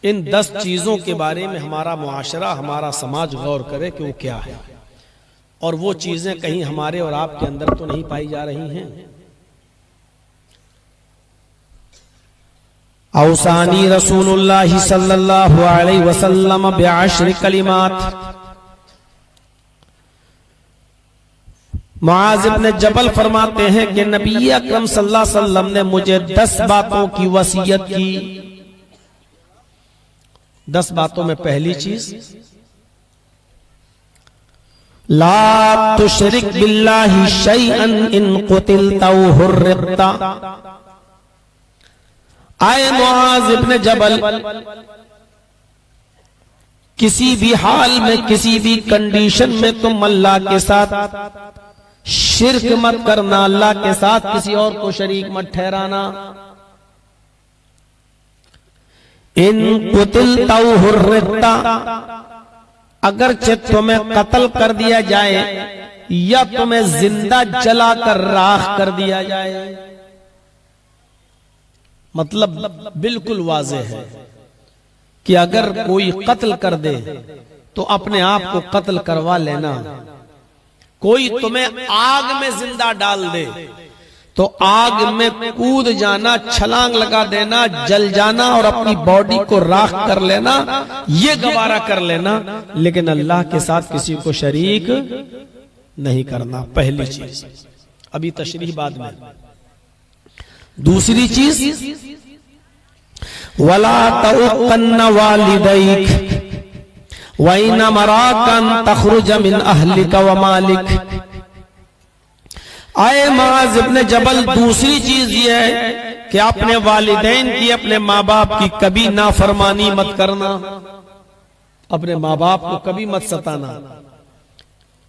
इन 10 चीजों के बारे में हमारा मुआशरा, हमारा समाज गौर करे कि वो क्या है, और वो चीजें कहीं हमारे और आपके अंदर तो नहीं पाई जा रही हैं। औसानी रसूलुल्लाह सल्लल्लाहु अलैहि वसल्लम बिअश्र कलिमात। मुआज़ इब्न जबल फरमाते हैं कि नबी अकरम सल्लल्लाहु अलैहि वसल्लम ने मुझे 10 बातों की वसीयत की। 10 बातों में पहली चीज, ला तुशरिक बिल्लाहि शैअन इन कुतिलता व हुर्रिता। आए मुआज़ इब्न जबल, किसी भी हाल में, किसी भी कंडीशन में तुम अल्लाह के साथ शिर्क मत करना, अल्लाह के साथ किसी और को शरीक मत ठहराना। इन कुतिलता व हुर्रिता, अगरचे तुम्हें कत्ल कर दिया जाए या तुम्हें जिंदा जलाकर राख कर दिया जाए। मतलब बिल्कुल वाज़ेह है कि अगर कोई कत्ल कर दे तो अपने आप को कत्ल करवा लेना। कोई तुम्हें आग में जिंदा डाल दे तो आग में कूद जाना, छलांग लगा देना, जल जाना और अपनी बॉडी को राख कर लेना, ये गवारा कर लेना, लेकिन अल्लाह के साथ किसी को शरीक नहीं करना। पहली चीज, अभी तशरीह बाद में। दूसरी चीज, वला तउक़न्न वालिदैक व इन मराकन तखरुज मिन अहलिका व मालिक। आए मुआज़ इब्न जबल, दूसरी चीज ये है कि अपने वालिदैन की, अपने माँ बाप की कभी नाफरमानी मत करना, अपने माँ बाप को कभी मत सताना।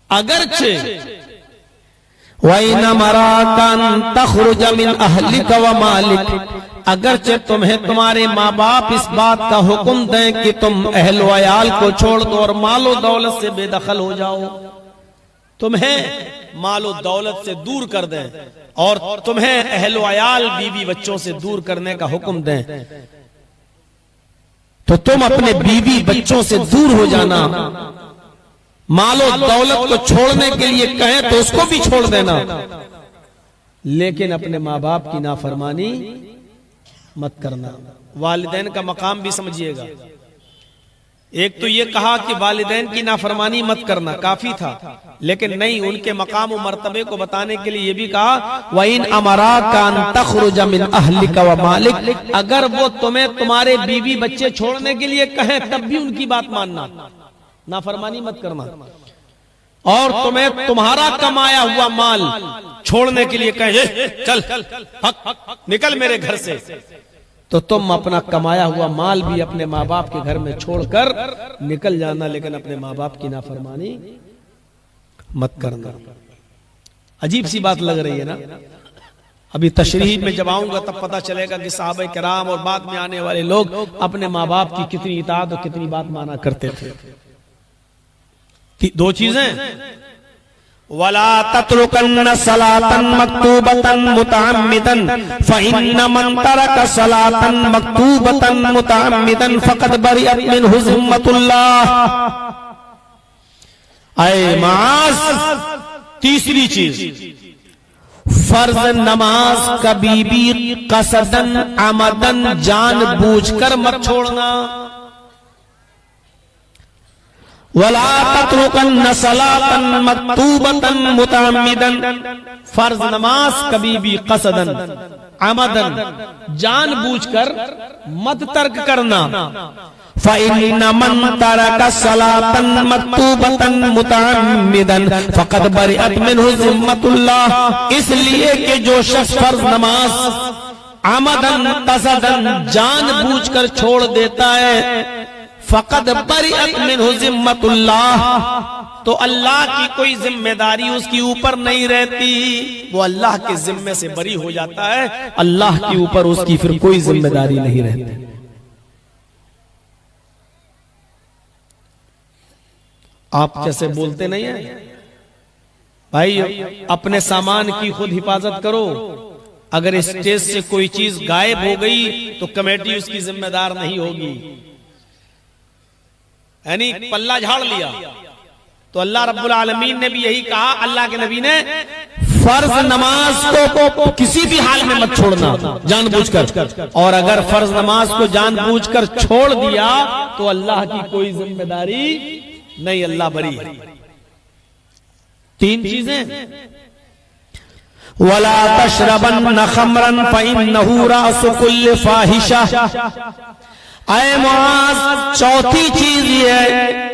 अगरचे वैन मराकन तखरुज मिन अहलिका व मालिक, अगरचे तुम्हें तुम्हारे माँ बाप इस बात का हुक्म दें कि तुम अहल व अयाल को छोड़ दो और मालो दौलत से बेदखल हो जाओ, तुम्हें मालो दौलत से दूर कर दें और तुम्हें अहल व अयाल, बीवी बच्चों से दूर करने का हुक्म दें, तो तुम अपने बीवी बच्चों से दूर हो जाना। मालो दौलत को छोड़ने के लिए कहें तो उसको भी छोड़ देना, लेकिन अपने माँ बाप की नाफरमानी मत करना। वालिदैन का मकाम भी समझिएगा। एक तो ये कहा कि वालिदैन की नाफरमानी मत करना, काफी था, लेकिन नहीं, उनके मकाम और मर्तबे को बताने के लिए ये भी कहा वइन अमराकान तखरुज मिन अहलिका व मालिक, अगर वो तुम्हें तुम्हारे बीवी बच्चे छोड़ने के लिए कहें तब भी उनकी बात मानना, नाफरमानी मत करना। और तुम्हें तुम्हारा कमाया हुआ माल छोड़ने के लिए कहे चल निकल मेरे घर से, तो तुम अपना कमाया हुआ माल भी अपने माँ बाप के घर में छोड़कर निकल जाना, लेकिन अपने माँ बाप की नाफरमानी मत करना। अजीब सी बात लग रही है ना। अभी तशरीह में जब आऊंगा तब पता चलेगा कि सहाबा किराम और बाद में आने वाले लोग अपने माँ बाप की कितनी इताअत और कितनी बात माना करते थे। 2 चीजें, वला तत्रुकन्न सलातन मक्तूबतन मुतअम्मिदन फइन्न मन तरक सलातन मक्तूबतन मुतअम्मिदन फक़द बरिअत मिन्हु ज़िम्मतुल्लाह। आए मुआज़, तीसरी चीज, फर्ज नमाज कभी भी कसदन अमदन जानबूझकर मत छोड़ना। वला तत्रुकन्न सलातन मक्तूबतन मुतअम्मिदन, फर्ज नमाज कभी भी कसदन अमदन जानबूझकर मत तर्क करना। फ़इन्न मन तरक सलातन मक्तूबतन मुतअम्मिदन फ़क़द बरिअत मिन्हु ज़िम्मतुल्लाह, इसलिए कि जो शख्स फर्ज नमाज अमदन कसदन जानबूझकर छोड़ देता है, फ़क़द बरिअत मिन्हु ज़िम्मतुल्लाह, तो अल्लाह की कोई जिम्मेदारी उसकी ऊपर नहीं रहती, वो अल्लाह के जिम्मे से बरी हो जाता है, अल्लाह के ऊपर उसकी फिर कोई जिम्मेदारी नहीं रहती। आप जैसे बोलते नहीं है भाई, अपने सामान की खुद हिफाजत करो, अगर स्टेज से कोई चीज गायब हो गई तो कमेटी उसकी जिम्मेदार नहीं होगी, यानी पल्ला झाड़ लिया। तो अल्लाह रब्बुल आलमीन ने भी यही कहा, अल्लाह के नबी ने, फर्ज नमाज को किसी भी हाल में मत छोड़ना जानबूझकर, और अगर फर्ज नमाज को जानबूझकर छोड़ दिया तो अल्लाह की कोई जिम्मेदारी नहीं, अल्लाह बरी है। 3 चीजें, वला तशरबन खमरन फइन्नहु रासु कुल्ल फाहिशा। ऐ मुआज, चौथी चीज ये है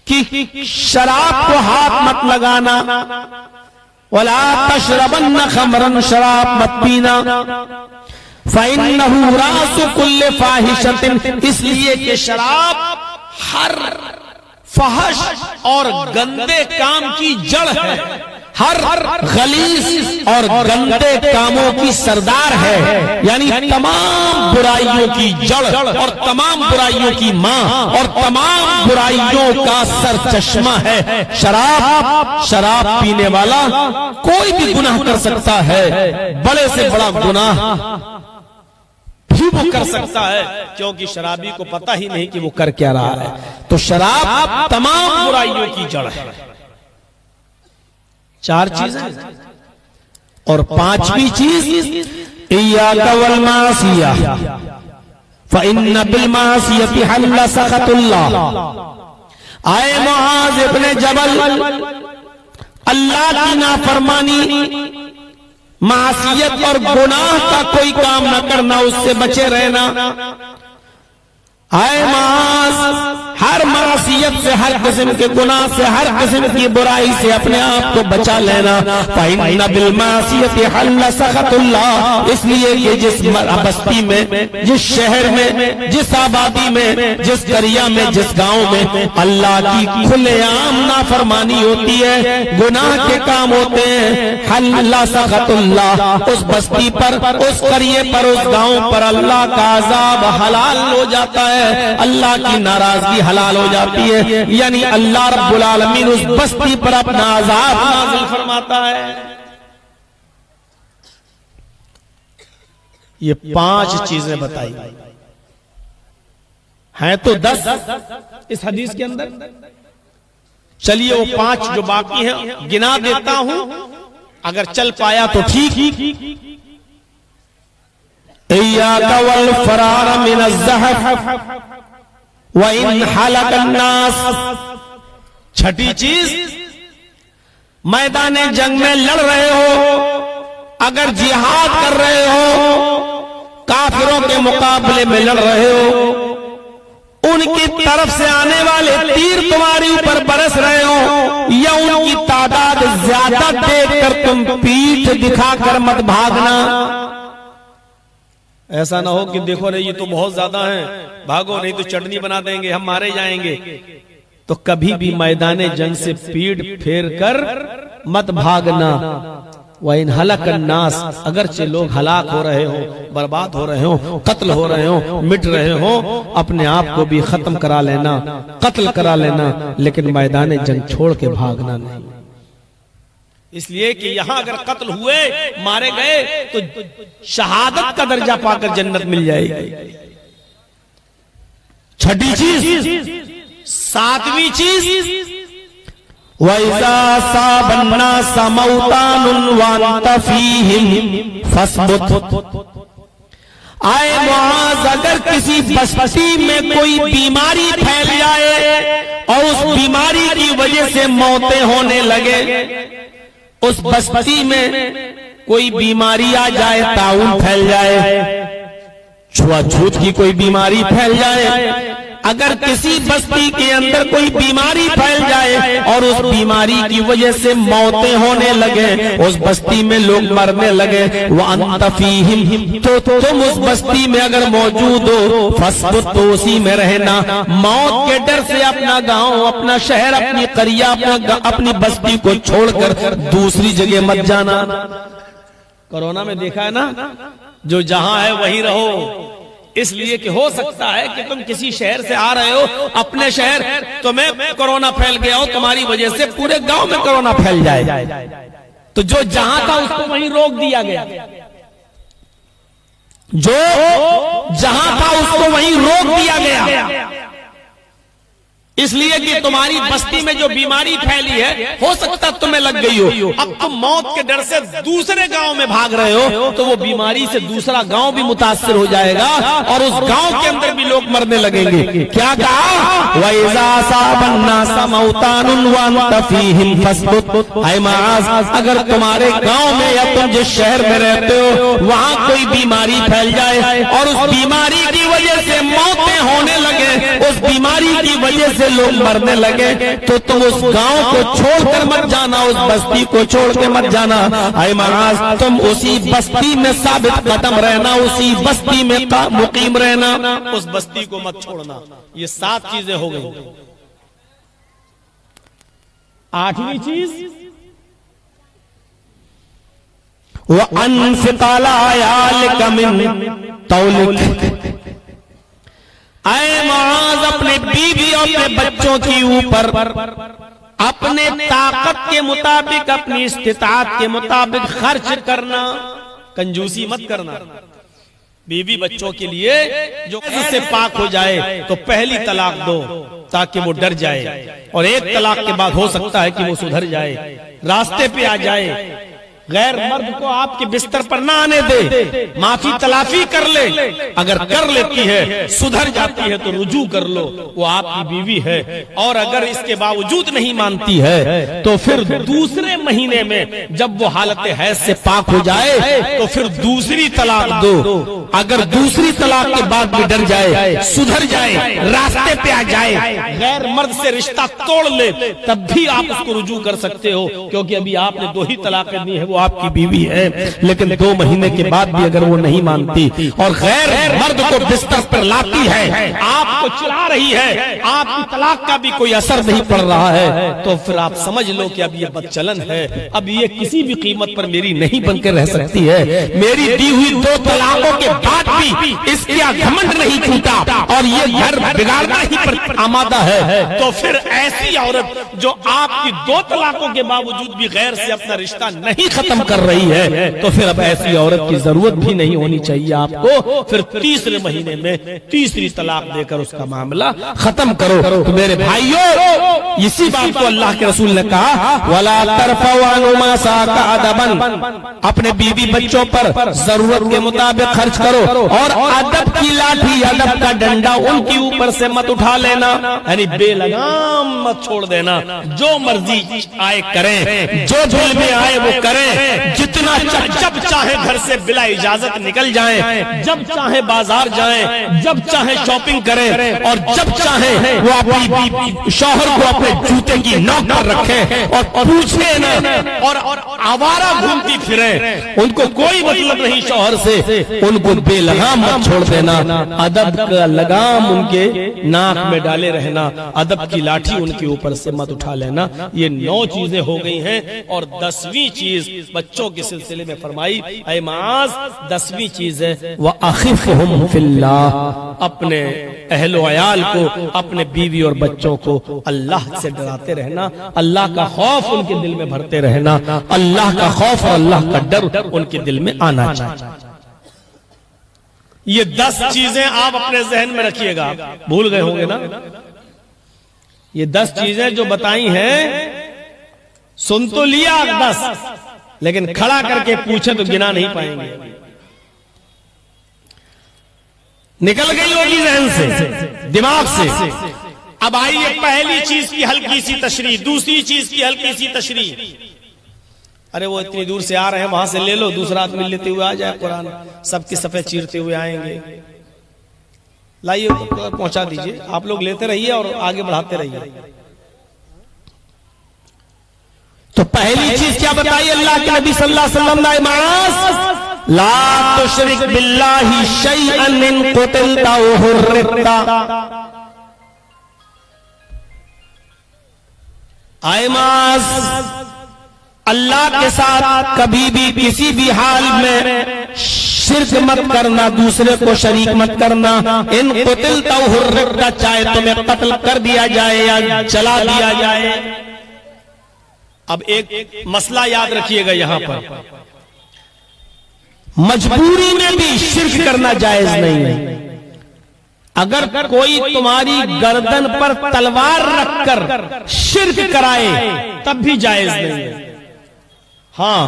कि शराब को हाथ मत लगाना। वला तशरबन खमरन, शराब मत पीना। फइन्नहु रासु कुल्ल फाहिशतिन, इसलिए कि शराब हर फहश और गंदे काम की जड़ है, हर गलीज और गंदे कामों की सरदार है, यानी तमाम बुराइयों की जड़ और तमाम बुराइयों की मां और तमाम बुराइयों का सर चश्मा है शराब। शराब पीने वाला कोई भी गुनाह कर सकता है, बड़े से बड़ा गुनाह भी वो कर सकता है, क्योंकि शराबी को पता ही नहीं कि वो कर क्या रहा है। तो शराब तमाम बुराइयों की जड़ है। 4 चीजें, और 5वीं चीज, इय्याका वल मासिया फइन्न बिल मासियति हल्ल सखतुल्लाह। आए मुआज इब्ने जबल, अल्लाह की नाफरमानी, मासियत और गुनाह का कोई काम न करना, उससे बचे रहना। आए मुआज, हर मासियत से, हर किस्म के गुनाह से, हर किस्म की बुराई से अपने आप को बचा लेना। फइन्न बिल मासियति हल्ल सखतुल्लाह, इसलिए कि जिस बस्ती में, जिस शहर में, जिस आबादी में, जिस करिया में, जिस गांव में अल्लाह की खुलेआम नाफरमानी होती है, गुनाह के काम होते हैं, हल्ल सखतुल्लाह, उस बस्ती पर, उस करिए पर, उस गांव पर अल्लाह का अजाब हलाल हो जाता है, अल्लाह की नाराजगी हलाल हो जाती है, यानी अल्लाह रब्बुल आलमीन उस बस्ती पर अपना अजाब नाज़िल फरमाता है। ये 5 चीजें बताई हैं, तो 10 इस हदीस के अंदर। चलिए वो 5 जो बाकी हैं गिना देता हूं, अगर चल पाया तो ठीक। इय्याका वल फरार मिनज़ ज़हफ़ व इन हलकन नास। छठी चीज, मैदाने जंग में लड़ रहे हो, अगर जिहाद कर रहे हो, काफिरों के मुकाबले में लड़ रहे हो, उनकी तरफ से आने वाले तीर तुम्हारे ऊपर बरस रहे हो, या उनकी तादाद ज्यादा देखकर तुम पीठ दिखाकर मत भागना। ऐसा ना हो कि देखो रे ये तो बहुत ज्यादा है, भागो नहीं तो चटनी बना देंगे, हम मारे जाएंगे। तो कभी भी मैदाने जंग से पीठ फेर कर मत भागना। वइन हलकन नास, अगरचे लोग हलाक हो रहे हो, बर्बाद हो रहे हो, कत्ल हो रहे हो, मिट रहे हो, अपने आप को भी खत्म करा लेना, कत्ल करा लेना, लेकिन मैदाने जंग छोड़ के भागना नहीं। इसलिए कि यहां अगर कत्ल हुए, मारे गए, तो शहादत का दर्जा पाकर जन्नत मिल जाएगी। छठी चीज, 7वीं चीज, वैसा साबन्ना समौतानुन वांत फीहिम फस्बुत। आए मुआज, अगर किसी बस्ती में कोई बीमारी फैल जाए और उस बीमारी की वजह से मौतें होने लगे, उस बस्ती में कोई बीमारी आ जाए, ताउन फैल जाए, छुआछूत की कोई बीमारी फैल जाए, अगर किसी बस्ती के अंदर कोई बीमारी फैल जाए और उस बीमारी की वजह से मौतें होने लगे, उस बस्ती में लोग मरने लगे, व अंत फीहिम, तो तुम उस बस्ती में अगर मौजूद हो, फस्बुत, तो उसी में रहना। मौत के डर से अपना गांव, अपना शहर, अपनी करिया, अपनी बस्ती को छोड़कर दूसरी जगह मत जाना। कोरोना में देखा है ना, जो जहां है वहीं रहो, इसलिए कि हो सकता है कि तुम किसी शहर से आ रहे हो, अपने शहर तुम्हें कोरोना फैल गया हो, तुम्हारी वजह से पूरे गांव में कोरोना फैल जाए, तो जो जहां था उसको वहीं रोक दिया गया, जो जहां था उसको वहीं रोक दिया गया। इसलिए कि तुम्हारी बस्ती में जो बीमारी फैली है, हो सकता तुम्हें लग गई हो, अब तुम मौत के डर से दूसरे गांव में भाग रहे हो, तो वो बीमारी से दूसरा गांव भी मुतासिर हो जाएगा और उस गांव के अंदर भी लोग मरने लगेंगे। क्या कहा? वैज़ा साबन्नासा मौतानुन व अंत फीहिम फस्बुत। ऐ माज़, अगर तुम्हारे गांव में या तुम जिस शहर में रहते हो वहां कोई बीमारी फैल जाए और उस बीमारी की वजह से मौतें होने लगे, उस बीमारी की वजह से लोग मरने लगे, तो तुम उस गांव को छोड़कर मत जाना, उस बस्ती को छोड़ के मत जाना। ऐ महाराज, तुम उसी बस्ती में साबित कदम रहना, उसी बस्ती में मुकीम रहना, उस बस्ती को मत छोड़ना। ये 7 चीजें हो गई। 8वीं चीज, वह अनफिकाला आयालिका मिन तौलिक। ऐ माज, अपने बीवी और अपने बच्चों के ऊपर अपने ताकत के मुताबिक, अपनी इस्तिताअत के मुताबिक खर्च करना, कंजूसी मत करना। बीवी बच्चों के लिए जो इससे पाक हो जाए तो पहली तलाक दो ताकि वो डर जाए, और एक तलाक के बाद हो सकता है कि वो सुधर जाए, रास्ते पे आ जाए। गैर मर्द को आपके बिस्तर पर ना आने दे, माफी तलाफी कर ले, अगर कर लेती है, सुधर जाती है तो रुजू कर लो, वो आपकी बीवी है। और अगर इसके बावजूद नहीं मानती है तो फिर दूसरे महीने में जब वो हालत हैज से पाक हो जाए तो फिर दूसरी तलाक दो। अगर दूसरी तलाक के बाद भी डर जाए, सुधर जाए, रास्ते पे आ जाए, गैर मर्द से रिश्ता तोड़ ले, तब भी आप उसको रुजू कर सकते हो, क्योंकि अभी आपने 2 ही तलाकें दी है, वो आपकी बीवी है। लेकिन 2 महीने के बाद भी अगर वो नहीं मानती और गैर मर्द को बिस्तर पर लाती है, आपको चिढ़ा रही है, आपकी तलाक का भी कोई असर नहीं पड़ रहा है, तो फिर आप समझ लो कि अब ये बदचलन है, अब ये किसी भी कीमत पर मेरी नहीं बनकर रह सकती है। मेरी दी हुई 2 तलाकों के बाद भी इसका घमंड नहीं छूटा और ये घर बिगाड़ना ही पर आमादा है, तो फिर ऐसी औरत जो आपकी 2 तलाकों के बावजूद भी गैर से अपना रिश्ता नहीं खत्म कर रही है, तो फिर अब ऐसी औरत की जरूरत भी नहीं होनी चाहिए आपको। फिर तीसरे महीने में तीसरी तलाक देकर उसका मामला खत्म करो। तो मेरे भाइयों, इसी बात को अल्लाह के रसूल ने कहा, वला तरफउ अनुमा साका अदबन, अपने बीवी बच्चों पर जरूरत के मुताबिक खर्च करो और अदब की लाठी, अदब का डंडा उनके ऊपर से मत उठा लेना, यानी बेलगाम मत छोड़ देना। जो मर्जी आए करें, जो दिल में आए वो करें, जितना जब चाहे घर से बिला इजाजत निकल जाएं, जब चाहे बाजार जाएं, जब चाहे शॉपिंग करें और जब चाहे वो अपनी शौहर को अपने जूते की नोक पर रखें और पूछे न और आवारा घूमती फिरें, उनको कोई मतलब नहीं शौहर से, उनको बेलगाम मत छोड़ देना। अदब का लगाम उनके नाक में डाले रहना, अदब की लाठी उनके ऊपर से मत उठा लेना। ये 9 चीजें हो गई हैं। और 10वीं चीज बच्चों के सिलसिले में फरमाई, ऐ माज, 10वीं चीज है वह अखिफहुम फिल्लाह, अपने अहलो अयाल को, अपने बीवी और बच्चों को अल्लाह से डराते रहना, अल्लाह का खौफ उनके दिल में भरते रहना, अल्लाह का खौफ और अल्लाह का डर उनके दिल में आना चाहिए। ये 10 चीजें आप अपने जहन में रखिएगा, भूल गए होंगे ना। ये 10 चीजें जो बताई हैं, सुन तो लिया 10, लेकिन खड़ा करके पूछे तो गिना नहीं पाएंगे, निकल गई होगी जहन से, दिमाग से। अब आइए पहली चीज की हल्की सी तशरीह, दूसरी चीज की हल्की सी तशरीह। अरे वो इतनी दूर से आ रहे हैं, वहां से ले लो, दूसरा आदमी लेते हुए आ जाए, कुरान सबकी सफे चीरते हुए आएंगे, लाइए पहुंचा दीजिए। आप लोग लेते रहिए और आगे बढ़ाते रहिए। तो पहली चीज क्या बताई अल्लाह के नबी सल्लल्लाहु अलैहि वसल्लम ने, मास ला तुशरिक बिल्लाहि शैअन इन कुतिलता व हुर्रिता। आए मास, अल्लाह के साथ कभी भी किसी भी हाल में शिर्क मत करना, दूसरे को शरीक मत करना। इन कुतिलता व हुर्रिता, चाहे तुम्हें कत्ल कर दिया जाए या जला दिया जाए। अब एक मसला याद रखिएगा, यहां पर मजबूरी में भी शिर्क करना जायज नहीं है। अगर कोई तुम्हारी गर्दन पर तलवार रखकर शिर्क कराए तब भी जायज नहीं है। हाँ,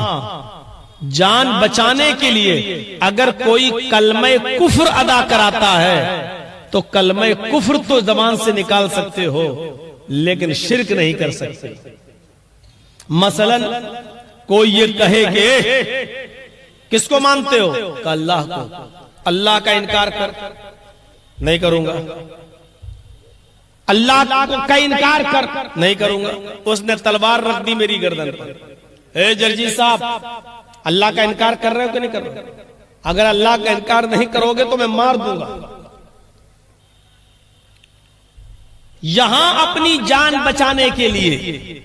जान बचाने के लिए अगर कोई कलमे कुफ्र अदा कराता है तो कलमे कुफ्र तो जबान से निकाल सकते हो, लेकिन शिर्क नहीं कर सकते। मसलन कोई ये कहे कि किसको मानते हो? अल्लाह को। अल्लाह का इनकार कर, नहीं करूंगा। अल्लाह का इनकार कर, नहीं करूंगा। उसने तलवार रख दी मेरी गर्दन पर। ए जर्जी साहब, अल्लाह का इनकार कर रहे हो कि नहीं कर रहे हो? अगर अल्लाह का इनकार नहीं करोगे तो मैं मार दूंगा। यहां अपनी जान बचाने के लिए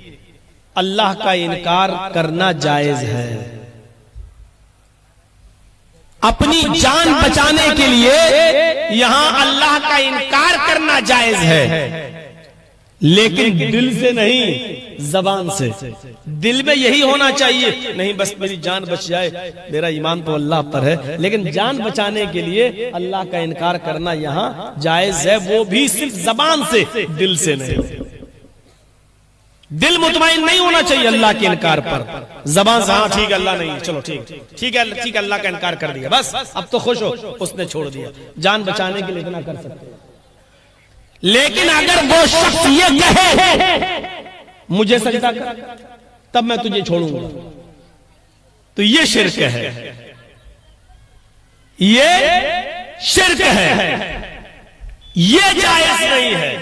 अल्लाह का इनकार करना जायज है। अपनी जान बचाने के लिए यहां अल्लाह का इनकार करना जायज है, लेकिन दिल से नहीं, जबान से। दिल में यही होना चाहिए, नहीं बस मेरी जान बच जाए, मेरा ईमान तो अल्लाह पर है, लेकिन जान बचाने के लिए अल्लाह का इनकार करना यहां जायज है, वो भी सिर्फ जबान से, दिल से नहीं। दिल मुतमईन नहीं होना चाहिए अल्लाह के इनकार पर, जबान से हाँ ठीक है अल्लाह नहीं, चलो ठीक है अल्लाह का इनकार कर दिया, बस अब तो खुश हो, उसने छोड़ दिया। जान बचाने के लिए इतना कर सकते। लेकिन अगर वो शख्स ये कहे मुझे सजदा कर तब मैं तुझे छोड़ूंगा, तो ये शिर्क है, ये शिर्क है, ये जायज नहीं है।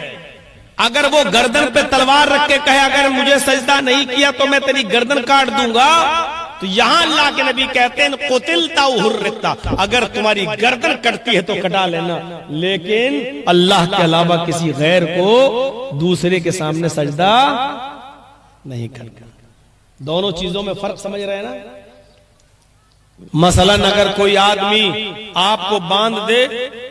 अगर वो गर्दन पे तलवार रख के कहे अगर मुझे सजदा नहीं किया तो मैं तेरी गर्दन काट दूंगा, तो यहां अल्लाह के नबी कहते हैं कुतिलता हुर्रिता, अगर तुम्हारी गर्दन कटती है तो कटा लेना, लेकिन अल्लाह के अलावा किसी गैर को दूसरे के सामने सजदा नहीं करना। दोनों चीजों में फर्क समझ रहे हैं ना? मसलन अगर कोई आदमी आपको बांध दे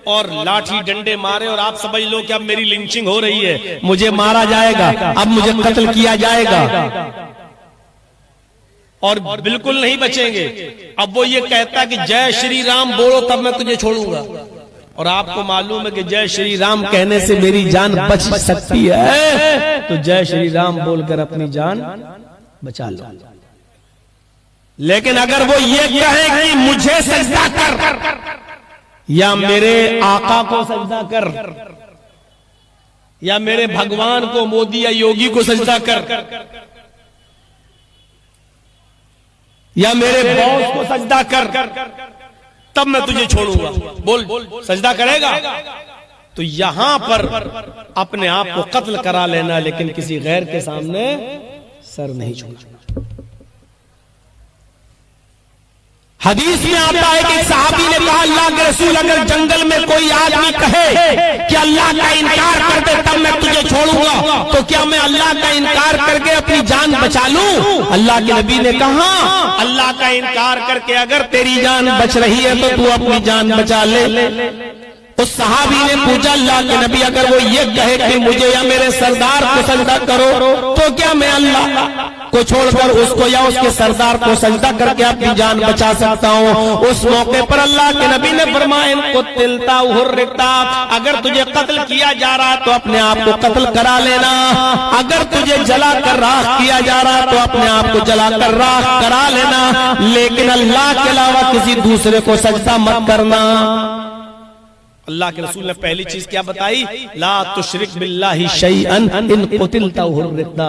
और लाठी डंडे मारे और आप समझ लो कि अब मेरी लिंचिंग हो रही है, मुझे मारा जाएगा, अब मुझे कत्ल किया जाएगा, और बिल्कुल नहीं बचेंगे। अब वो ये कहता कि जय श्री राम बोलो तब मैं तुझे छोड़ूंगा, और आपको मालूम है कि जय श्री राम कहने से मेरी जान बच सकती है, तो जय श्री राम बोलकर अपनी जान बचा लो। लेकिन अगर वो ये कहे कि मुझे सजदा कर या मेरे आका को सजदा कर या मेरे भगवान को, मोदी या योगी को सजदा कर या मेरे बॉस को सजदा कर तब मैं तुझे छोड़ूंगा, बोल सजदा करेगा? तो यहां पर अपने आप को कत्ल करा लेना, लेकिन किसी गैर के सामने सर नहीं छोड़ना। हदीस में आता है कि साहबी ने कहा अल्लाह के रसूल अगर जंगल में कोई आदमी कहे कि अल्लाह का इनकार कर दे तब मैं तुझे छोड़ूंगा, तो क्या मैं अल्लाह का इनकार करके अपनी जान बचा लूं? अल्लाह के नबी ने कहा अल्लाह का इनकार करके अगर तेरी जान बच रही है तो तू अपनी जान बचा ले। उस सहाबी ने पूछा अल्लाह के नबी अगर वो ये कहे कि मुझे या मेरे सरदार को सजदा करो तो क्या मैं अल्लाह को छोड़कर उसको या उसके सरदार को सजदा करके अपनी जान बचा सकता हूँ? उस मौके पर अल्लाह के नबी ने फरमाया कुतिलता हुर्रिता, अगर तुझे कत्ल किया जा रहा तो अपने आप को कत्ल करा लेना, अगर तुझे जला कर राख किया जा रहा तो अपने आप को जला कर राख करा लेना, लेकिन अल्लाह के अलावा किसी दूसरे को सजदा मत करना। अल्लाह के रसूल ने पहली चीज क्या बताई? ला तुशरिक बिल्लाहि शैअन इन कुतिलता हुर्रिता,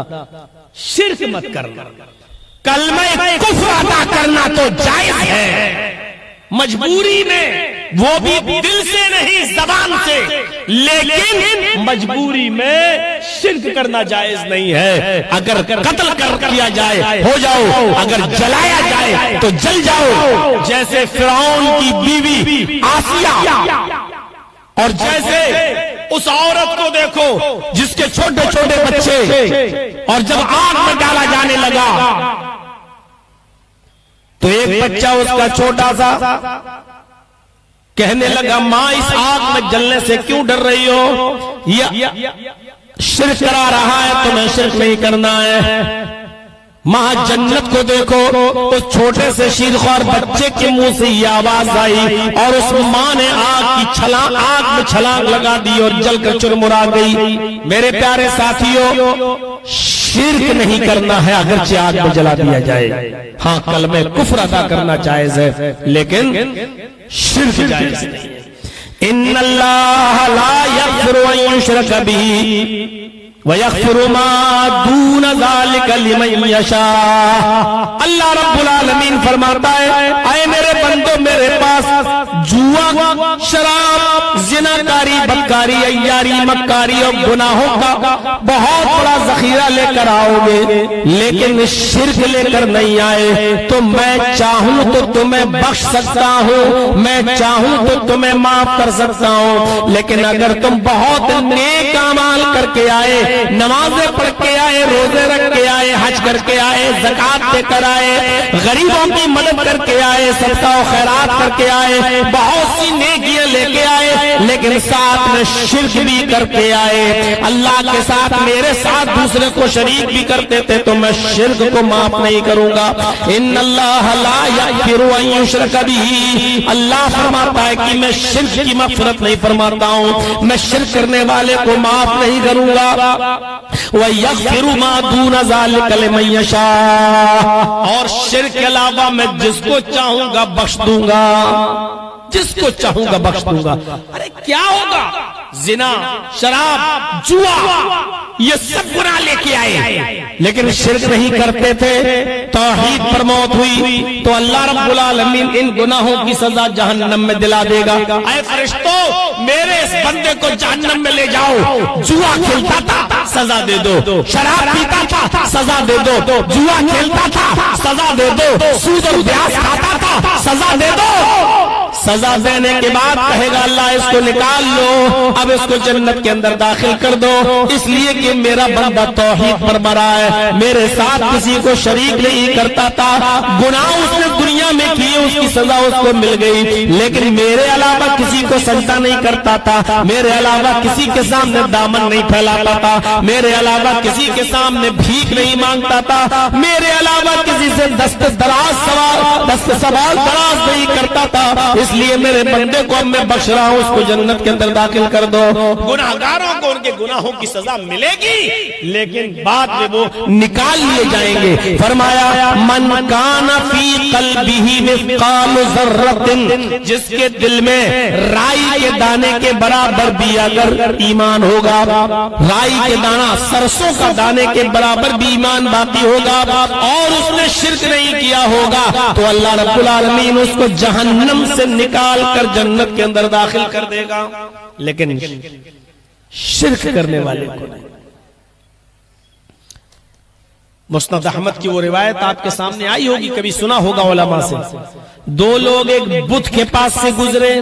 शिर्क मत करना। कलमे कुफ्र अदा करना तो जायज है मजबूरी में, वो भी दिल से नहीं जबान से, लेकिन मजबूरी में शिर्क करना जायज नहीं है। अगर कत्ल कर किया जाए हो जाओ, अगर जलाया जाए तो जल जाओ, जैसे फिरौन की बीवी आसिया, और जैसे उस औरत को देखो जिसके छोटे छोटे बच्चे, और जब आग में डाला जाने लगा तो एक बच्चा उसका छोटा सा कहने लगा माँ इस आग में जलने से क्यों डर रही हो? शिर्क करा रहा है, तुम्हें शिर्क नहीं करना है। वहां जन्नत को देखो तो छोटे से शीरख्वार बच्चे के मुंह से ये आवाज आई और उस मां ने आग में छलांग लगा दी और जलकर चुरमुरा गई। मेरे प्यारे साथियों, शिर्क नहीं करना है अगरचे आग में जला दिया जाए। हाँ, कलमे कुफ्र अदा करना जायज है, लेकिन शिर्क जायज नहीं है। इन्नल्लाह ला यग़फ़िरु अन युश्रक बिही व यग़फ़िरु मा दून ज़ालिका लिमन यशा। अल्लाह रब्बुल आलमीन फरमाता है, आए मेरे बंदो, मेरे पास जुआ, शराब, जिनाकारी, बदकारी, अय्यारी, मक्कारी और गुनाहों का बहुत बड़ा जखीरा लेकर आओगे, लेकिन शिर्क लेकर नहीं आए तो मैं चाहूं तो तुम्हें बख्श सकता हूं, मैं चाहूं तो तुम्हें माफ कर सकता हूं। लेकिन अगर तुम बहुत नेक अमाल करके आए, नमाजें पढ़ के आए, रोजे रख के आए, हज करके आए, ज़कात देकर आए, गरीबों की मदद करके आए, सदका और खैरात करके आए, बहुत सी नेकियां लेके आए, लेकिन साथ में शिर्क भी करके आए, अल्लाह के साथ मेरे साथ दूसरे को शरीक भी करते थे, तो मैं शिर्क को माफ नहीं करूंगा। इन्नल्लाह ला यग़फ़िरु अन युश्रक बिही, अल्लाह फरमाता है कि मैं शिर्क की मग़फ़िरत नहीं फरमाता हूं, मैं शिर्क करने वाले को माफ नहीं करूंगा। व यग़फ़िरु मा दून ज़ालिका लिमन यशा, और शिर्क के अलावा मैं जिसको चाहूंगा बख्श दूंगा, जिसको चाहूंगा बख्श दूंगा। अरे क्या होगा? जिना, शराब, जुआ, ये सब गुनाह लेके आए, लेकिन शिर्क नहीं करते थे। तौहीद पर मौत हुई तो अल्लाह रब्बुल आलमीन इन गुनाहों की सजा जहन्नम में दिला देगा। ऐ फरिश्तों, मेरे इस बंदे को जहन्नम में ले जाओ। जुआ खेलता था, सजा दे दो। शराब पीता था, सजा दे दो। जुआ खेलता था, सजा दे दो। सूद और ब्याज खाता था, सजा दे दो। सजा देने के बाद कहेगा अल्लाह इसको निकाल लो, अब इसको जन्नत के अंदर दाखिल कर दो, इसलिए कि मेरा बंदा तौहीद पर मरा है, मेरे साथ किसी को शरीक नहीं करता था, गुनाह उसने दुनिया में किए, उसकी सजा उसको मिल गई, लेकिन मेरे अलावा किसी को सजदा नहीं करता था, मेरे अलावा किसी के सामने दामन नहीं फैलाता था, मेरे अलावा किसी के सामने भीख नहीं मांगता था, मेरे अलावा किसी से दस्त सवाल दराज नहीं करता था, इसलिए मेरे बंदे को अब मैं बख्श रहा हूं, उसको जन्नत के अंदर दाखिल कर दो। गुनाहगारों को उनके गुनाहों की सजा मिलेगी, लेकिन बाद में वो निकाल लिए जाएंगे। फरमाया मन काना फी क़ल्बिही मिस्क़ालु ज़र्रतिन, जिसके दिल में राई के दाने के बराबर भी अगर ईमान होगा, राई के दाना, सरसों का दाने के बराबर भी ईमान बाकी होगा, और उसने शिर्क नहीं किया होगा, तो अल्लाह रब्बुल आलमीन उसको जहन्नम से निकाल कर जन्नत के अंदर दाखिल कर देगा, लेकिन शिर्क करने वाले को नहीं। मुस्नद अहमद की वो रिवायत आपके सामने आई होगी, कभी सुना होगा उलमा से। दो लोग एक बुत के पास से गुजरे,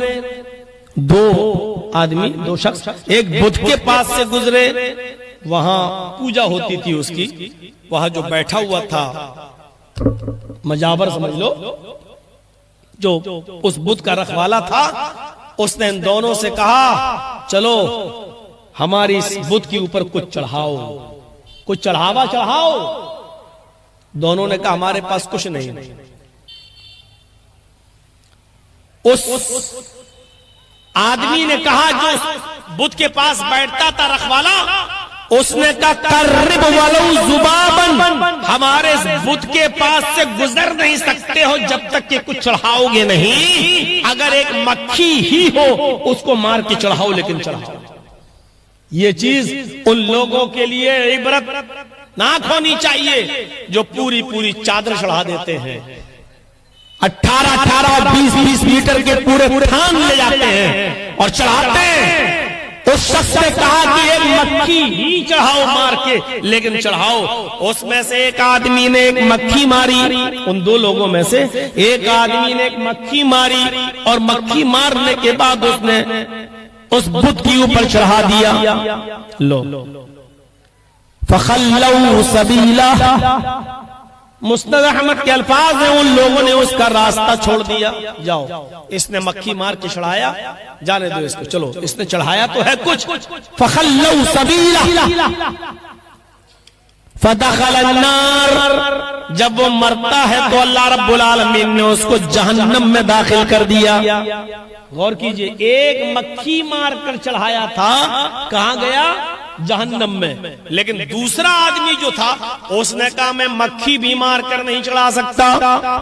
दो शख्स एक बुत के पास से गुजरे, वहां पूजा होती थी उसकी, वहां जो बैठा हुआ था मजाबर समझ लो, जो उस बुत का रखवाला था, उसने इन दोनों से कहा चलो हमारी इस बुत के ऊपर कुछ चढ़ाओ, कुछ चढ़ावा चढ़ाओ। दोनों ने कहा हमारे पास कुछ नहीं। उस आदमी ने कहा जो बुत के पास बैठता था रखवाला, उसने कहा कर्रिब वलो जुबाबन, हमारे बुत के पास से गुजर नहीं सकते हो जब तक कि कुछ चढ़ाओगे नहीं, अगर एक मक्खी ही हो उसको मार के चढ़ाओ, लेकिन चढ़ाओ। ये चीज उन लोगों के लिए इबरत नाक होनी चाहिए जो पूरी पूरी चादर चढ़ा देते हैं, 18-18 और 20-20 मीटर के पूरे थान ले जाते हैं और चढ़ाते हैं। उस शख्स ने कहा कि एक मक्खी ही चढ़ाओ मार के, लेकिन चढ़ाओ। उसमें से एक आदमी ने एक मक्खी मारी, उन दो लोगों में से एक आदमी ने एक मक्खी मारी, और मक्खी मारने के बाद उसने उस बुत के ऊपर चढ़ा दिया। लो फखल्लऊ सबीला, मुस्नद अहमद के अल्फाज हैं, उन लोगों ने उसका रास्ता छोड़ दिया। जाओ, इसने मक्खी मार के चढ़ाया, जाने दो इसको, चलो इसने चढ़ाया तो है कुछ। फखल्लऊ सबीला, फदखल अन्नार, जब वो मरता है तो अल्लाह रब्बुल आलमीन ने उसको जहन्नम में दाखिल कर दिया। गौर कीजिए, एक मक्खी मारकर चढ़ाया था, कहां गया? जहन्नम में। लेकिन दूसरा आदमी जो था उसने कहा मैं मक्खी भी मार कर नहीं चढ़ा सकता,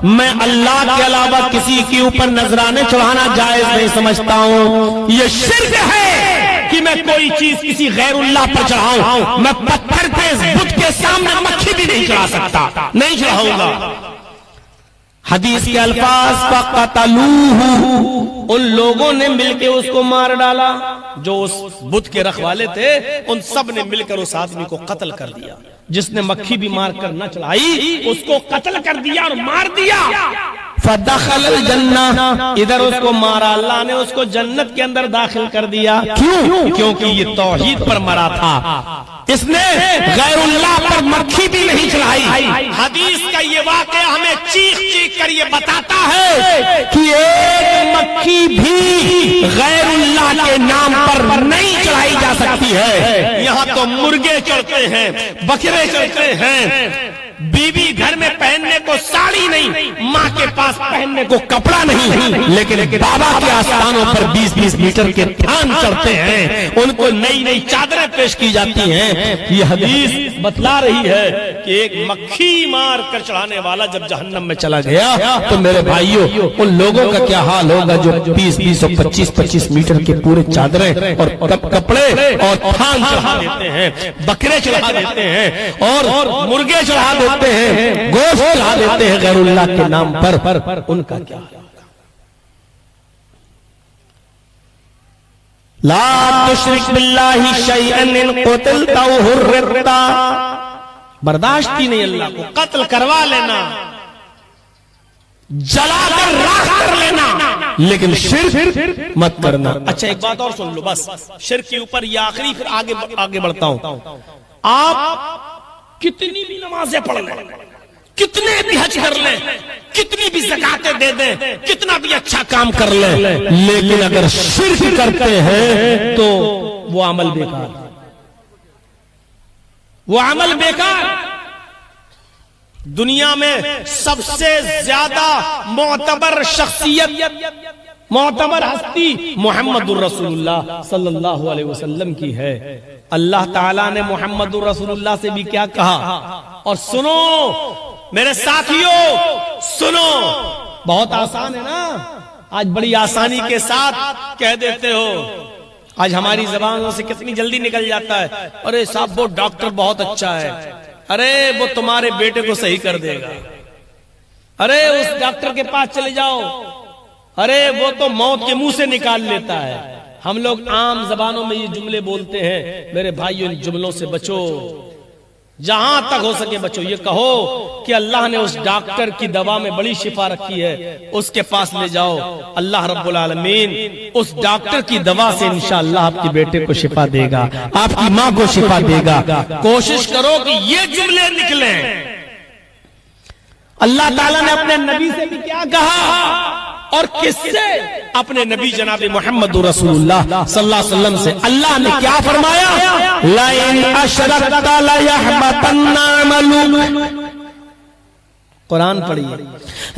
मैं अल्लाह के अलावा किसी के ऊपर नजराने चढ़ाना जायज नहीं समझता हूँ। ये शिर्क है कि मैं कोई चीज किसी गैरुल्लाह पर चढ़ाऊं। मैं पत्थर पे बुत के सामने मक्खी भी नहीं चढ़ा सकता, नहीं चढ़ाऊंगा। हदीस के अल्फाज फक़तलूहु, उन लोगों ने मिलकर उसको मार डाला। जो उस बुत के रखवाले थे उन सब ने मिलकर उस आदमी को कत्ल कर दिया। जिसने मक्खी भी मार कर न चढ़ाई उसको कत्ल कर दिया और मार दिया। फदखलल जन्नह, इधर उसको मारा, अल्लाह ने उसको जन्नत के अंदर दाखिल कर दिया। क्यों? क्योंकि ये तौहीद पर मरा था, इसने गैरुल्लाह पर मक्खी भी नहीं चढ़ाई। हदीस का ये वाकया हमें चीख चीख कर ये बताता है कि एक मक्खी भी गैरुल्लाह के नाम पर नहीं चढ़ाई जा सकती है। यहाँ तो मुर्गे चढ़ते हैं, बकरे चढ़ते हैं, बीवी घर में पहनने को साड़ी नहीं, माँ के पास पहनने को कपड़ा नहीं, लेकिन बाबा के आस्थानों पर 20-20 मीटर के थान चढ़ते हैं, उनको नई नई चादरें पेश की जाती हैं। ये हदीस बतला रही है कि एक मक्खी मार कर चढ़ाने वाला जब जहन्नम में चला गया तो मेरे भाइयों उन लोगों का क्या हाल होगा जो 20-20 और 25-25 मीटर के पूरे चादरें और कपड़े और थान चढ़ा देते हैं, बकरे चढ़ा देते हैं और मुर्गे चढ़ा देते हैं, गोश्त चढ़ा देते हैं गैरुल्लाह के नाम पर। उनका क्या? ला तुश्रिक बिल्लाहि शैअन इन क़ुतिलतौ हुर्रिता, बर्दाश्त ही नहीं अल्लाह को, कत्ल करवा लेना, जलाकर राख कर लेना, लेकिन शिर्क मत करना। अच्छा एक बात और सुन लो, बस शिर्क के ऊपर ये आखिरी, फिर आगे बढ़ता हूं। आप कितनी भी नमाजें पढ़ लें, कितने भी हज कर लें, कितनी भी ज़कातें दे दें, कितना भी अच्छा काम कर लें, लेकिन अगर शिर्क करते हैं तो वो अमल बेकार, वो अमल बेकार। दुनिया में सबसे ज्यादा मोतबर शख्सियत, मोतबर हस्ती मोहम्मदुर रसूलुल्लाह सल्लल्लाहु अलैहि वसल्लम की है। अल्लाह ताला ने मोहम्मदुर रसूलुल्लाह से भी क्या कहा? और सुनो मेरे साथियों, सुनो, बहुत आसान है ना, आज बड़ी आसानी के साथ कह देते हो। आज हमारी जबानों से कितनी जल्दी निकल जाता है, अरे साहब वो डॉक्टर बहुत अच्छा है, अरे वो तुम्हारे बेटे को सही कर देगा, अरे उस डॉक्टर के पास चले जाओ, अरे वो तो मौत के मुंह से निकाल लेता है। हम लोग आम जबानों में ये जुमले बोलते हैं। मेरे भाइयों इन जुमलों से बचो, जहां तक हो सके बचो। ये कहो कि अल्लाह ने उस डॉक्टर की दवा में बड़ी शिफा रखी है, उसके पास ले जाओ, अल्लाह रब्बुल आलमीन उस डॉक्टर की दवा से इंशाअल्लाह आपके बेटे को शिफा देगा, आपकी माँ को शिफा देगा। कोशिश करो कि ये जुमले निकले। अल्लाह ताला ने अपने नबी से भी क्या कहा और किससे? अपने नबी जनाब मोहम्मद रसूलुल्लाह सल्लल्लाहु अलैहि वसल्लम से। अल्लाह ने क्या फरमाया? ला इन अशरकता ला यहबतन्ना अमलुक, कुरान पढ़िए।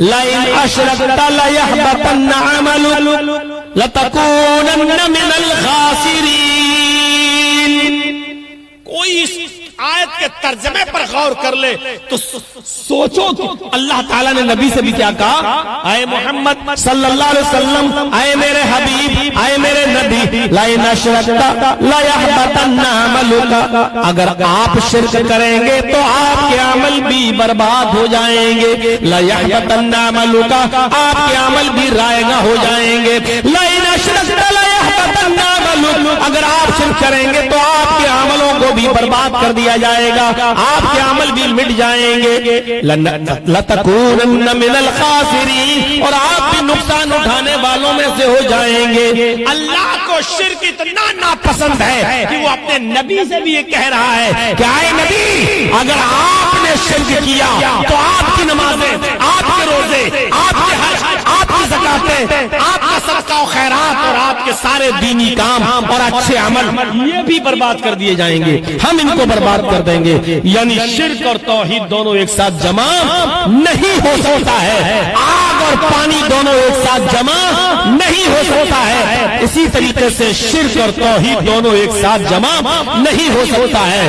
ला इन अशरकता ला यहबतन्ना अमलुक लतकूनन्ना मिनल खासिरीन। कोई आयत के तर्जमे पर गौर कर ले तो सोचो कि अल्लाह ताला ने नबी से भी क्या कहा? आए मोहम्मद सल्लल्लाहु अलैहि वसल्लम, आए मेरे हबीब, आए मेरे नबी, ला इन अशरकता ला यहबतन्ना अमलुका, अगर आप शिर्क करेंगे तो आपके अमल भी बर्बाद हो जाएंगे। ला यहबतन्ना अमलुका, आपके अमल भी रायगा हो जाएंगे। ला इन अशरकता ला यहबतन्ना अमलुक, अगर आप शिर्क करेंगे तो आपके अमलों को भी बर्बाद कर दिया जाएगा, आपके अमल भी मिट जाएंगे। लतकूनन्ना मिनल खासिरीन, और आप भी नुकसान उठाने वालों में से हो जाएंगे। अल्लाह को शिर्क इतना नापसंद है कि वो अपने नबी से भी ये कह रहा है कि आए नबी, अगर आपने शिर्क किया तो आपकी नमाजें, आपके रोजे, आपके हज, आपकी ज़कातें, आपका सदका सदका और खैरात और आपके सारे दीनी काम और अच्छे अमल ये भी बर्बाद कर दिए जाएंगे, हम इनको बर्बाद कर देंगे। यानी शिर्क और तौहीद दोनों एक साथ जमा नहीं हो सकता है, आग और पानी दोनों एक साथ जमा नहीं हो सकता है। इसी तरीके से शिर्क और तौहीद दोनों एक साथ जमा नहीं हो सकता है।